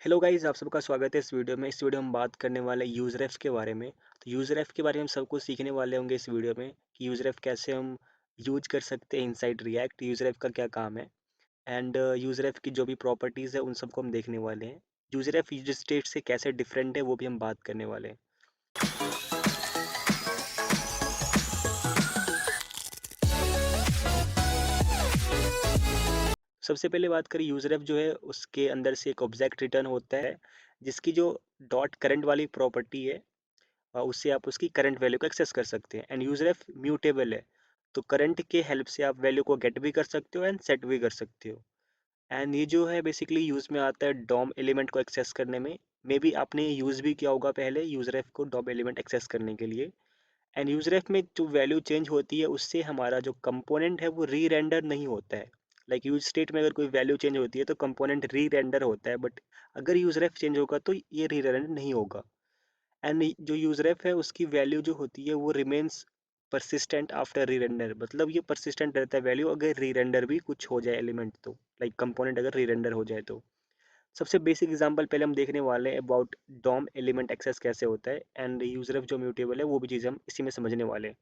Hello guys, आप सबका स्वागत है इस वीडियो में। इस वीडियो में हम बात करने वाले हैं यूजरेफ के बारे में। तो यूजरेफ के बारे में हम सब कुछ सीखने वाले होंगे इस वीडियो में कि यूजरेफ कैसे हम यूज कर सकते हैं इनसाइड रिएक्ट, यूजरेफ का क्या काम है एंड यूजरेफ की जो भी प्रॉपर्टीज़ है उन सबको हम देखने वाले हैं। यूजरेफ यूज स्टेट से कैसे डिफरेंट है वो भी हम बात करने वाले हैं। सबसे पहले बात करें यूजरेफ जो है उसके अंदर से एक ऑब्जेक्ट रिटर्न होता है जिसकी जो डॉट करंट वाली प्रॉपर्टी है उससे आप उसकी करंट वैल्यू को एक्सेस कर सकते हैं एंड यूजरेफ म्यूटेबल है। तो करंट के हेल्प से आप वैल्यू को गेट भी कर सकते हो एंड सेट भी कर सकते हो। एंड ये जो है बेसिकली यूज में आता है डॉम एलिमेंट को एक्सेस करने में। मे बी आपने यूज भी किया होगा पहले यूजरेफ को डॉम एलिमेंट एक्सेस करने के लिए। एंड यूजरेफ में जो वैल्यू चेंज होती है उससे हमारा जो कंपोनेंट है वो री रेंडर नहीं होता है। लाइक यूज स्टेट में अगर कोई वैल्यू चेंज होती है तो कंपोनेंट री रेंडर होता है, बट अगर यूजरेफ चेंज होगा तो ये री रेंडर नहीं होगा। एंड जो यूजरेफ है उसकी वैल्यू जो होती है वो रिमेन्स परसिस्टेंट आफ्टर री रेंडर, मतलब ये परसिस्टेंट रहता है वैल्यू अगर री रेंडर भी कुछ हो जाए एलिमेंट, तो लाइक कंपोनेंट अगर री रेंडर हो जाए तो। सबसे बेसिक एग्जांपल पहले हम देखने वाले हैं अबाउट डॉम एलिमेंट एक्सेस कैसे होता है एंड यूजरेफ जो म्यूटेबल है वो भी चीज़ हम इसी में समझने वाले हैं।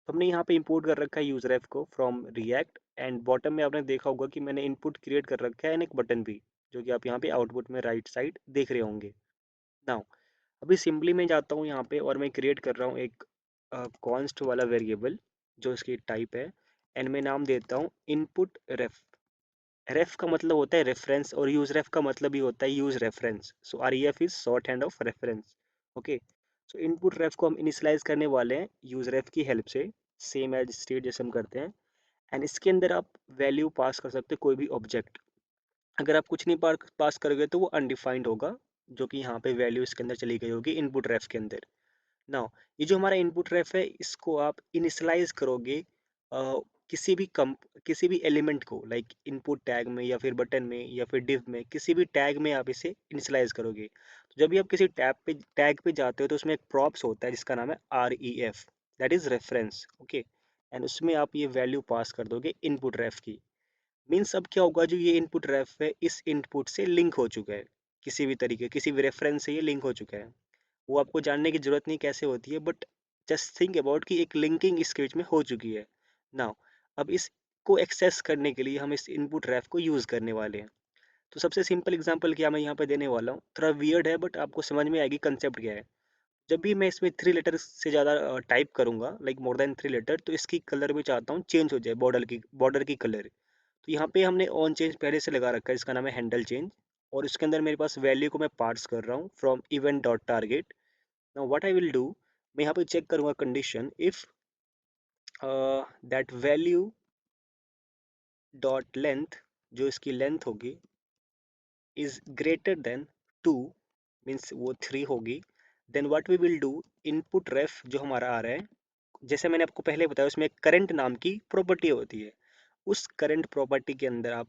तो हमने यहाँ पे इंपोर्ट कर रखा है यूजरेफ को फ्रॉम रिएक्ट एंड बॉटम में आपने देखा होगा कि मैंने इनपुट क्रिएट कर रखा है एंड एक बटन भी, जो कि आप यहाँ पे आउटपुट में राइट साइड देख रहे होंगे। नाउ अभी सिंपली मैं जाता हूँ यहाँ पे और मैं क्रिएट कर रहा हूँ एक कॉन्स्ट वाला वेरिएबल जो इसकी टाइप है एंड मैं नाम देता हूँ इनपुट रेफ। रेफ का मतलब होता है रेफरेंस और यूज रेफ का मतलब ही होता है use reference. So R E F is short hand of reference. Okay, so input ref को हम इनिशियलाइज करने वाले हैं यूज रेफ की हेल्प से, सेम एज स्टेट जैसे हम करते हैं। एंड इसके अंदर आप वैल्यू पास कर सकते हो कोई भी ऑब्जेक्ट। अगर आप कुछ नहीं पास करोगे तो वो अनडिफाइंड होगा, जो कि यहाँ पे वैल्यू इसके अंदर चली गई होगी इनपुट रेफ के अंदर। नाउ ये जो हमारा इनपुट रेफ है इसको आप इनिशियलाइज करोगे किसी भी किसी भी एलिमेंट को, लाइक इनपुट टैग में या फिर बटन में या फिर डिव में, किसी भी टैग में आप इसे इनिशियलाइज करोगे। तो जब भी आप किसी टैग पे जाते हो तो उसमें एक प्रॉप्स होता है जिसका नाम है are E F, that is reference. Okay, and उसमें आप ये वैल्यू पास कर दोगे इनपुट रेफ की। मीन्स अब क्या होगा, जो ये इनपुट रेफ है इस इनपुट से लिंक हो चुका है, किसी भी तरीके किसी भी रेफरेंस से ये लिंक हो चुका है। वो आपको जानने की जरूरत नहीं कैसे होती है, बट जस्ट थिंक अबाउट कि एक लिंकिंग इसके बीच में हो चुकी है। नाउ अब इसको एक्सेस करने के लिए हम इस इनपुट रेफ को यूज करने वाले हैं। तो सबसे सिंपल एग्जांपल क्या मैं यहाँ पे देने वाला हूँ, थोड़ा वियर्ड है बट आपको समझ में आएगी कंसेप्ट क्या है। जब भी मैं इसमें 3 लेटर से ज़्यादा टाइप करूंगा, लाइक मोर देन 3 लेटर, तो इसकी कलर भी चाहता हूँ चेंज हो जाए, बॉर्डर की कलर। तो यहाँ पे हमने ऑन चेंज पहले से लगा रखा है, इसका नाम है हैंडल चेंज। और इसके अंदर मेरे पास वैल्यू को मैं पार्स कर रहा हूँ from event dot target. Now what I will do, मैं यहाँ पे चेक करूंगा condition if that value dot length, जो इसकी लेंथ होगी, इज ग्रेटर देन 2, मीन्स वो 3 होगी। Then what we will do, input ref जो हमारा आ रहा है, जैसे मैंने आपको पहले बताया उसमें करंट नाम की प्रॉपर्टी होती है, उस करंट प्रॉपर्टी के अंदर आप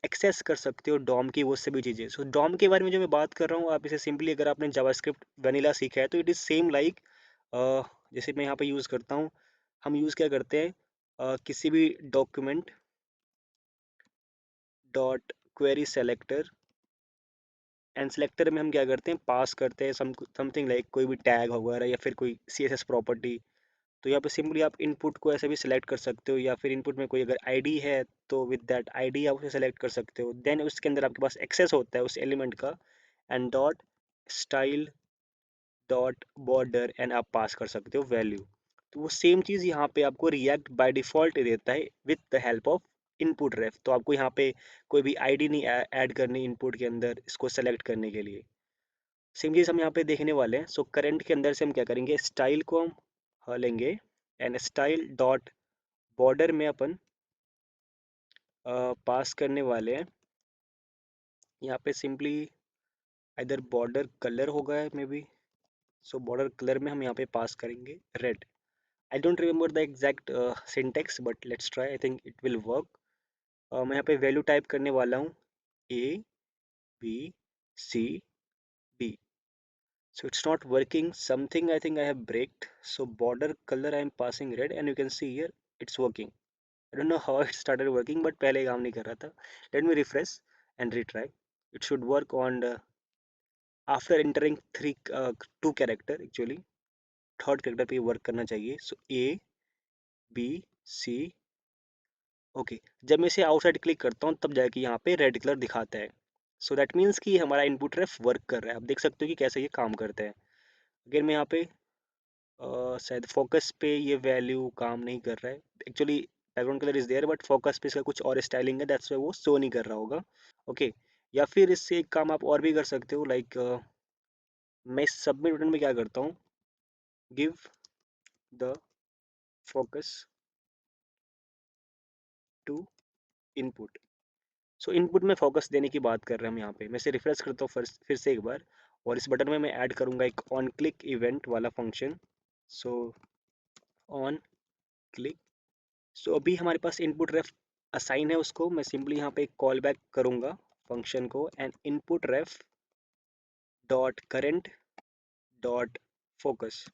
एक्सेस कर सकते हो डॉम की वो सभी चीज़ें। सो डॉम के बारे में जो मैं बात कर रहा हूँ, आप इसे सिंपली, अगर आपने जावास्क्रिप्ट वनीला सीखा है तो इट इज़ सेम लाइक, जैसे मैं यहाँ पे यूज़ करता हूँ, हम यूज़ क्या करते हैं, किसी भी document dot query selector, and selector में हम क्या करते हैं, पास करते हैं समथिंग लाइक कोई भी टैग वगैरह या फिर कोई सी एस एस प्रॉपर्टी। तो यहाँ पे सिंपली आप इनपुट को ऐसे भी सिलेक्ट कर सकते हो, या फिर इनपुट में कोई अगर आईडी है तो विद दैट आईडी आप उसे सेलेक्ट कर सकते हो। देन उसके अंदर आपके पास एक्सेस होता है उस एलिमेंट का, and dot style dot border, and आप पास कर सकते हो वैल्यू। तो वो सेम चीज़ यहाँ पे आपको रिएक्ट बाय डिफ़ॉल्ट देता है with the help of input ref. तो आपको यहाँ पे कोई भी आईडी नहीं ऐड करनी इनपुट के अंदर इसको सेलेक्ट करने के लिए। सेम चीज़ हम यहाँ पे देखने वाले हैं। सो करंट के अंदर से हम क्या करेंगे, स्टाइल को हम लेंगे एंड स्टाइल डॉट बॉर्डर में अपन पास करने वाले हैं, यहाँ पे सिंपली इधर बॉर्डर कलर होगा maybe. So border colour में हम यहाँ पे पास करेंगे red. I don't remember the exact syntax but let's try, I think it will work. मैं यहाँ पे वैल्यू टाइप करने वाला हूँ A B C D. So it's not working, something I think I have braked. So border color I am passing red and you can see here it's working. I don't know how it started working but पहले काम नहीं कर रहा था. Let me refresh and retry. it should work on after entering three two character, actually third character पे work करना चाहिए. So A B C. Okay, जब मैं इसे आउटसाइड क्लिक करता हूँ तब जाके यहाँ पे रेड कलर दिखाता है. सो दैट मीन्स कि हमारा इनपुट रेफ वर्क कर रहा है. आप देख सकते हो कि कैसे ये काम करता है. अगर मैं यहाँ पे शायद फोकस पे ये वैल्यू काम नहीं कर रहा है. Actually background colour is there but focus पे इसका कुछ और स्टाइलिंग है, दैट्स वाई वो शो नहीं कर रहा होगा. ओके, या फिर इससे एक काम आप और भी कर सकते हो, लाइक मैं इस सबमिट बटन में क्या करता हूँ, give the focus to input. So input में फोकस देने की बात कर रहे हैं हम यहाँ पे. मैं इसे रिफ्रेश करता हूँ फिर से एक बार, और इस बटन में मैं ऐड करूँगा एक ऑन क्लिक इवेंट वाला function. So on click. So अभी हमारे पास इनपुट रेफ असाइन है, उसको मैं सिंपली यहाँ पे कॉल बैक करूँगा फंक्शन को, and input ref dot current dot focus.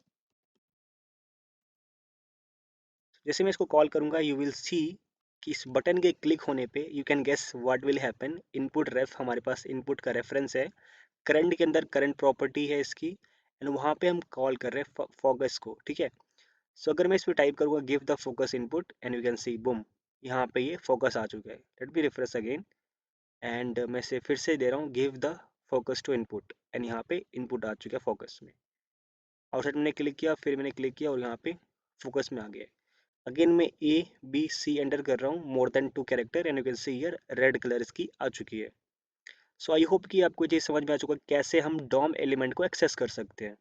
जैसे मैं इसको कॉल करूँगा यू विल सी कि इस बटन के क्लिक होने पे you can guess what will happen. Input ref हमारे पास इनपुट का रेफरेंस है, करंट के अंदर करंट प्रॉपर्टी है इसकी, एंड वहाँ पे हम कॉल कर रहे हैं फोकस को. ठीक है. सो अगर मैं इस पर टाइप करूँगा give the focus input, and you can see boom, यहाँ पे ये फोकस आ चुका है. Let be refresh again, and मैं से फिर से दे रहा हूँ give the focus to input, and यहाँ पे इनपुट आ चुका है फोकस में. आउटसाइड मैंने क्लिक किया, फिर मैंने क्लिक किया और यहाँ पे फोकस में आ गया. अगेन मैं A B C एंटर कर रहा हूँ, more than two character, and you can see here red colour इसकी आ चुकी है. सो आई होप कि आपको ये चीज़ समझ में आ चुका है कैसे हम डॉम एलिमेंट को एक्सेस कर सकते हैं.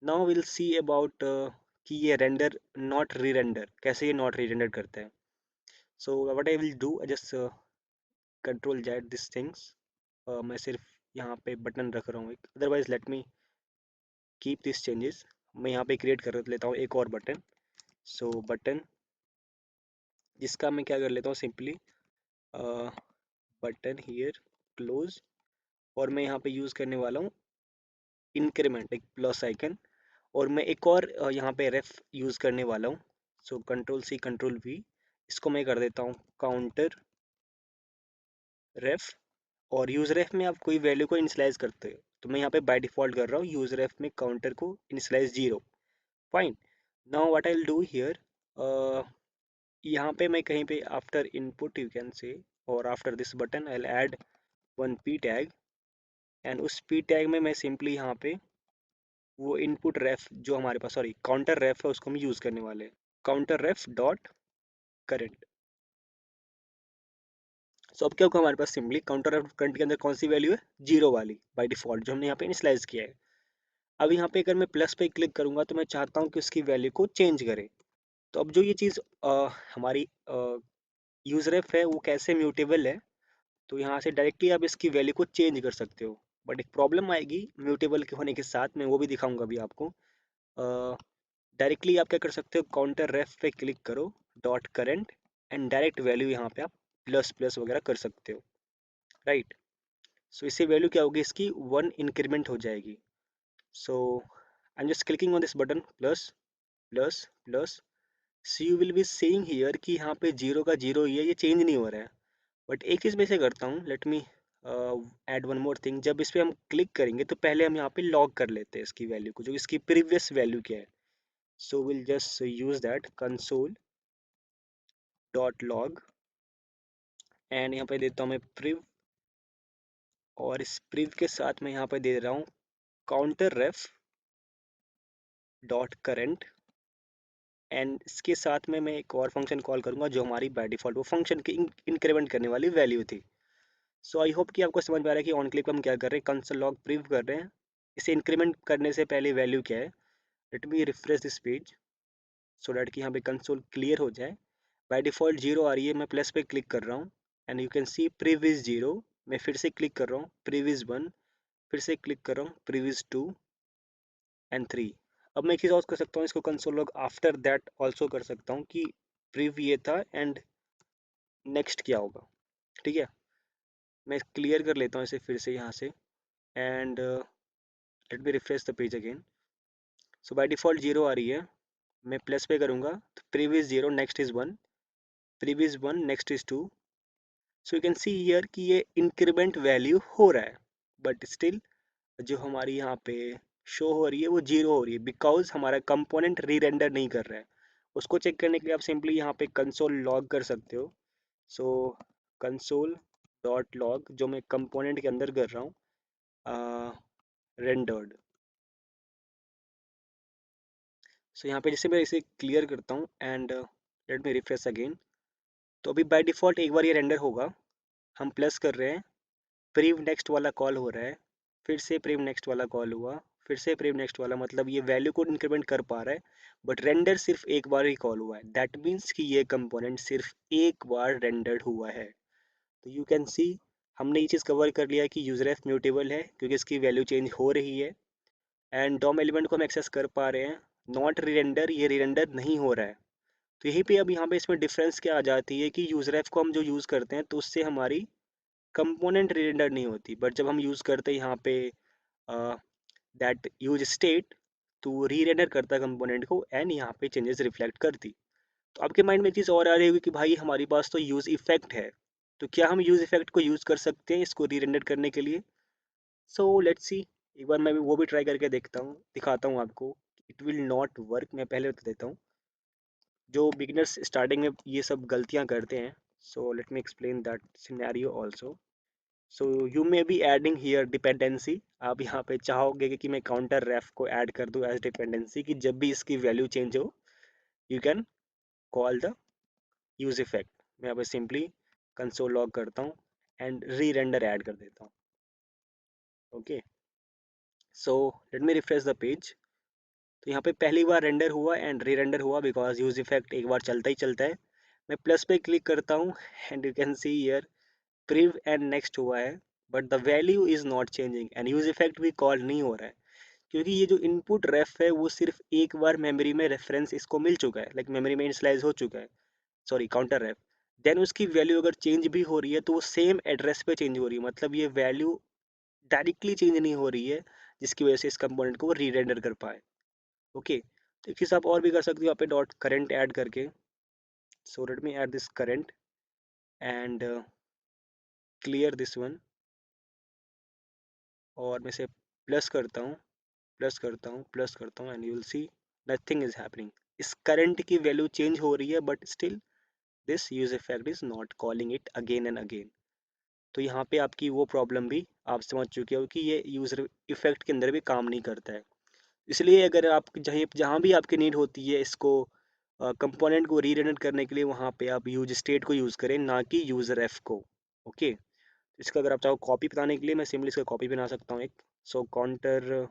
नाउ विल सी अबाउट कि ये रेंडर नॉट री रेंडर, कैसे ये नॉट री रेंडर करते हैं. So what I will do, just control Z this things. मैं सिर्फ यहाँ पे बटन रख रहा हूँ एक, otherwise let me keep this changes. मैं यहाँ पे क्रिएट कर लेता हूँ एक और बटन. सो बटन जिसका मैं क्या कर लेता हूँ सिंपली बटन हियर क्लोज, और मैं यहाँ पे यूज़ करने वाला हूँ इंक्रीमेंट, एक प्लस आइकन, और मैं एक और यहाँ पे रेफ यूज़ करने वाला हूँ. So control C control V, इसको मैं कर देता हूँ काउंटर रेफ. और यूज रेफ में आप कोई वैल्यू को इनिशियलाइज करते हो, तो मैं यहाँ पे बाय डिफॉल्ट कर रहा हूँ यूज रेफ में काउंटर को initialise 0. Fine. Now what I will do here, यहाँ पे मैं कहीं पे after input you can say, और after this button I will add one P tag, and उस पी टैग में मैं सिंपली यहाँ पे वो इनपुट रेफ जो हमारे पास, सॉरी काउंटर रेफ है, उसको हम यूज़ करने वाले हैं. काउंटर रेफ डॉट करेंट. सो अब क्या होगा, हमारे पास सिंपली काउंटर रेफ करंट के अंदर कौन सी वैल्यू है, 0 वाली बाय डिफॉल्ट जो हमने यहाँ पे इनिशियलाइज किया है. अब यहाँ पे अगर मैं प्लस पे क्लिक करूँगा तो मैं चाहता हूँ कि उसकी वैल्यू को चेंज करे. तो अब जो ये चीज़ हमारी यूज रेफ है वो कैसे म्यूटेबल है, तो यहाँ से डायरेक्टली आप इसकी वैल्यू को चेंज कर सकते हो. बट एक प्रॉब्लम आएगी म्यूटेबल के होने के साथ, मैं वो भी दिखाऊंगा अभी आपको. डायरेक्टली आप क्या कर सकते हो, काउंटर रेफ पे क्लिक करो dot current, and direct value यहाँ पे आप प्लस प्लस वगैरह कर सकते हो. राइट. सो इससे वैल्यू क्या होगी, इसकी 1 इंक्रीमेंट हो जाएगी. So I am just clicking on this button plus plus plus. See you will be saying here कि यहाँ पे 0 का 0 ही है, ये चेंज नहीं हो रहा है. बट एक चीज़ मैं इसे करता हूँ, let me add one more thing. जब इस पर हम क्लिक करेंगे तो पहले हम यहाँ पे लॉग कर लेते हैं इसकी वैल्यू को, जो इसकी प्रीवियस वैल्यू क्या है. So will just use that console dot log, and यहाँ पे देता हूँ मैं प्रिव, और इस प्रिव के साथ मैं यहाँ पे दे रहा हूँ counter ref dot current, and इसके साथ में मैं एक और फंक्शन कॉल करूँगा जो हमारी बाय डिफॉल्ट वो फंक्शन की इंक्रीमेंट करने वाली वैल्यू थी. सो आई होप कि आपको समझ में आ रहा है कि ऑन क्लिक हम क्या कर रहे हैं, कंसोल लॉग प्रिव कर रहे हैं. इसे इंक्रीमेंट करने से पहले वैल्यू क्या है. Let me refresh this page so that कि यहाँ पे कंसोल क्लियर हो जाए. बाय डिफॉल्ट 0 आ रही है, मैं प्लस पे क्लिक कर रहा हूँ, and you can see prev is 0. मैं फिर से क्लिक कर रहा हूँ, प्रिव इज 1. फिर से क्लिक कर रहा हूँ, प्रिव इज 2 एंड 3. अब मैं एक चीज़ और कर सकता हूँ, इसको console log after that also कर सकता हूँ कि प्रिव ये था एंड नेक्स्ट क्या होगा. ठीक है. मैं क्लियर कर लेता हूँ इसे फिर से यहाँ से, and let me refresh the page again. So by default 0 आ रही है, मैं प्लस पे करूँगा तो previous 0 next is 1, previous 1 next is 2, so you can see here कि ये इंक्रीमेंट वैल्यू हो रहा है, बट स्टिल जो हमारी यहाँ पे शो हो रही है वो जीरो हो रही है, बिकॉज हमारा कंपोनेंट री रेंडर नहीं कर रहा है। उसको चेक करने के लिए आप सिंपली यहाँ पे कंसोल लॉग कर सकते हो। सो कंसोल डॉट लॉग जो मैं कंपोनेंट के अंदर कर रहा हूँ, रेंडर्ड। सो यहाँ पे जैसे मैं इसे क्लियर करता हूँ and let me refresh again, तो अभी बाय डिफ़ॉल्ट एक बार ये रेंडर होगा। हम प्लस कर रहे हैं, प्रीव नेक्स्ट वाला कॉल हो रहा है, फिर से प्रीव नेक्स्ट वाला कॉल हुआ, फिर से प्रीव नेक्स्ट वाला, मतलब ये वैल्यू को इंक्रीमेंट कर पा रहा है, बट रेंडर सिर्फ एक बार ही कॉल हुआ है। दैट मीन्स कि ये कंपोनेंट सिर्फ एक बार रेंडर्ड हुआ है। तो यू कैन सी हमने ये चीज़ कवर कर लिया कि यूजरएफ म्यूटेबल है क्योंकि इसकी वैल्यू चेंज हो रही है, एंड डॉम एलिमेंट को हम एक्सेस कर पा रहे हैं। नॉट री रेंडर, ये री रेंडर नहीं हो रहा है। तो यहीं पे अब यहाँ पे इसमें डिफरेंस क्या आ जाती है कि यूजरएफ को हम जो यूज़ करते हैं तो उससे हमारी कंपोनेंट री रेंडर नहीं होती, बट जब हम यूज़ करते हैं यहाँ पे दैट यूज स्टेट, तो री रेंडर करता है कंपोनेंट को एंड यहाँ पे चेंजेस रिफ्लेक्ट करती। तो आपके माइंड में एक चीज़ और आ रही होगी कि भाई हमारी पास तो यूज़ इफेक्ट है, तो क्या हम यूज़ इफेक्ट को यूज़ कर सकते हैं इसको री रेंडर करने के लिए? सो लेट्स सी, एक बार मैं भी वो भी ट्राई करके देखता हूँ, दिखाता हूँ आपको। इट विल नॉट वर्क, मैं पहले बता देता हूँ। जो बिगिनर्स स्टार्टिंग में ये सब गलतियाँ करते हैं, so let me explain that scenario also. So you may be adding here dependency. आप यहाँ पे चाहोगे कि मैं काउंटर रेफ को ऐड कर दूँ एज डिपेंडेंसी, कि जब भी इसकी वैल्यू चेंज हो you can call the use effect. मैं यहाँ पे सिंपली कंसोल लॉग करता हूँ एंड री रेंडर ऐड कर देता हूँ। Okay, so let me refresh the page. तो यहाँ पे पहली बार रेंडर हुआ एंड री रेंडर हुआ बिकॉज यूज इफेक्ट एक बार चलता ही चलता है। मैं प्लस पे क्लिक करता हूँ and you can see here prev and next हुआ है, but the value is not changing and use effect भी कॉल नहीं हो रहा है, क्योंकि ये जो इनपुट रेफ है वो सिर्फ एक बार मेमोरी में रेफरेंस इसको मिल चुका है, लाइक मेमोरी में इनिशियलाइज हो चुका है, सॉरी काउंटर रेफ। देन उसकी वैल्यू अगर चेंज भी हो रही है तो वो सेम एड्रेस पे चेंज हो रही है, मतलब ये वैल्यू डायरेक्टली चेंज नहीं हो रही है, जिसकी वजह से इस कंपोनेंट को वो री रेंडर कर पाए। ओके, तो एक चीज़ आप और भी कर सकते हो यहाँ पे डॉट करंट ऐड करके। So let me add this current and clear this one, और मैं इसे प्लस करता हूँ, प्लस करता हूँ, प्लस करता हूँ, and you will see nothing is happening. इस करंट की वैल्यू चेंज हो रही है but still this use effect is not calling it again and again. तो यहाँ पे आपकी वो प्रॉब्लम भी आप समझ चुके हो कि ये यूजर इफेक्ट के अंदर भी काम नहीं करता है। इसलिए अगर आप जहाँ जहाँ भी आपकी नीड होती है इसको कंपोनेंट को रीरेंडर करने के लिए, वहाँ पे आप यूज स्टेट को यूज़ करें, ना कि यूजर एफ को। ओके, इसका अगर आप चाहो कॉपी बनाने के लिए मैं सिंपली इसका कॉपी बना सकता हूँ एक। सो काउंटर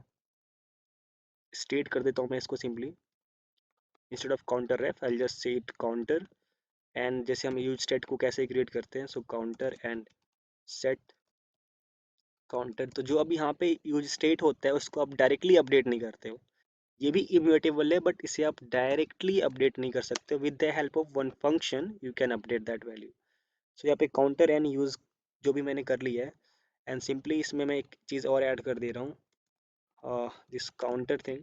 स्टेट कर देता हूँ मैं इसको simply, instead of counter ref I just say it counter. And जैसे हम यूज स्टेट को कैसे क्रिएट करते हैं, सो काउंटर एंड सेट काउंटर। तो जो अब यहाँ पे यूज स्टेट होता है उसको आप डायरेक्टली अपडेट नहीं करते हो, ये भी इम्यूटेबल है बट इसे आप डायरेक्टली अपडेट नहीं कर सकते। With the help of one function you can update that value. So यहाँ पे काउंटर एंड यूज जो भी मैंने कर लिया है, एंड सिंपली इसमें मैं एक चीज़ और ऐड कर दे रहा हूँ, दिस काउंटर थिंग,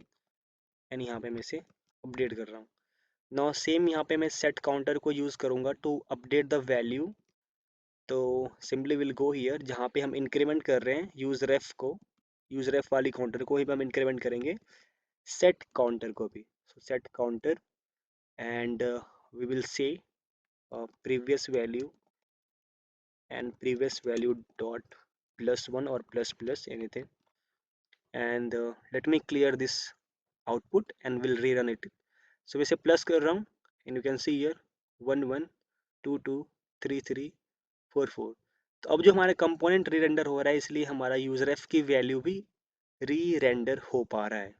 एंड यहाँ पे मैं इसे अपडेट कर रहा हूँ। नाउ सेम यहाँ पे मैं सेट काउंटर को यूज़ करूँगा टू अपडेट द वैल्यू। तो सिंपली विल गो हियर, जहाँ पे हम इंक्रीमेंट कर रहे हैं यूज रेफ को, यूज रेफ वाली काउंटर को ही हम इंक्रीमेंट करेंगे सेट काउंटर को भी। सो set counter and we will say previous value and previous value dot plus one or plus plus anything, and let me clear this output and we'll rerun it. So वैसे plus कर रहा हूँ and you can see here 1 1 2 2 3 3 4 4। तो अब जो हमारा component री render हो रहा है इसलिए हमारा यूजर एफ की वैल्यू भी री रेंडर हो पा रहा है।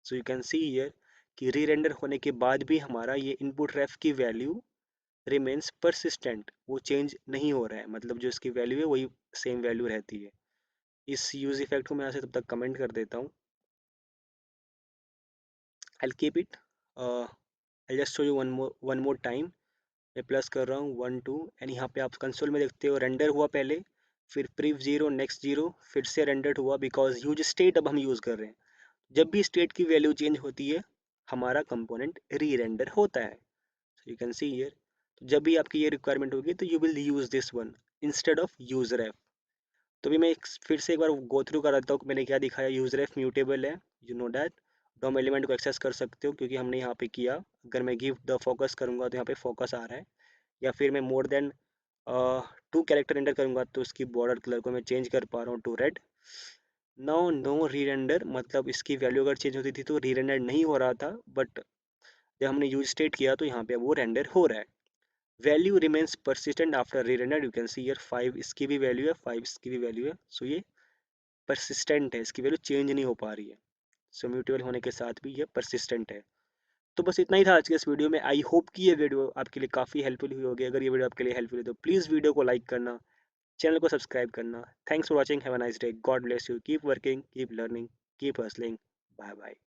So you can see here कि री रेंडर होने के बाद भी हमारा ये इनपुट रेफ की वैल्यू रिमेन्स परसिस्टेंट, वो चेंज नहीं हो रहा है, मतलब जो इसकी वैल्यू है वही सेम वैल्यू रहती है। इस यूज इफेक्ट को मैं यहाँ से तब तक कमेंट कर देता हूँ। I keep it, I just show you one more time. मैं प्लस कर रहा हूँ 1 2 एंड यहाँ पे आप कंसोल में देखते हो रेंडर हुआ पहले, फिर प्रीव 0 नेक्स्ट 0, फिर से रेंडर्ड हुआ बिकॉज यूज स्टेट अब हम यूज़ कर रहे हैं। जब भी स्टेट की वैल्यू चेंज होती है हमारा कंपोनेंट री रेंडर होता है। So you can see here, जब भी आपकी ये रिक्वायरमेंट होगी तो you will use this one instead of use ref. तो भी मैं फिर से एक बार गो थ्रू कराता हूँ, मैंने क्या दिखाया। यूजरेफ म्यूटेबल है, you know that. DOM element को एक्सेस कर सकते हो क्योंकि हमने यहाँ पे किया। अगर मैं गिव द फोकस करूँगा तो यहाँ पे फोकस आ रहा है, या फिर मैं मोर देन 2 कैरेक्टर एंटर करूँगा तो उसकी बॉर्डर कलर को मैं चेंज कर पा रहा हूँ टू रेड। नाउ नो री रेंडर, मतलब इसकी वैल्यू अगर चेंज होती थी तो री रेंडर नहीं हो रहा था, बट जब हमने यूज स्टेट किया तो यहाँ पे वो रेंडर हो रहा है। वैल्यू रिमेन्स परसिस्टेंट आफ्टर री render. You can see here 5 इसकी भी वैल्यू है, 5 इसकी भी वैल्यू है। सो ये परसिस्टेंट है, इसकी वैल्यू चेंज नहीं हो पा रही है। सो म्यूटेबल होने के साथ भी ये परसिस्टेंट है। तो बस इतना ही था आज के इस वीडियो में। आई होप कि ये वीडियो आपके लिए काफ़ी हेल्पफुल हुई होगी। अगर ये वीडियो आपके लिए हेल्पफुल है तो प्लीज़ वीडियो को लाइक करना, चैनल को सब्सक्राइब करना। Thanks for watching, have a nice day, God bless you, keep working, keep learning, keep hustling, bye bye.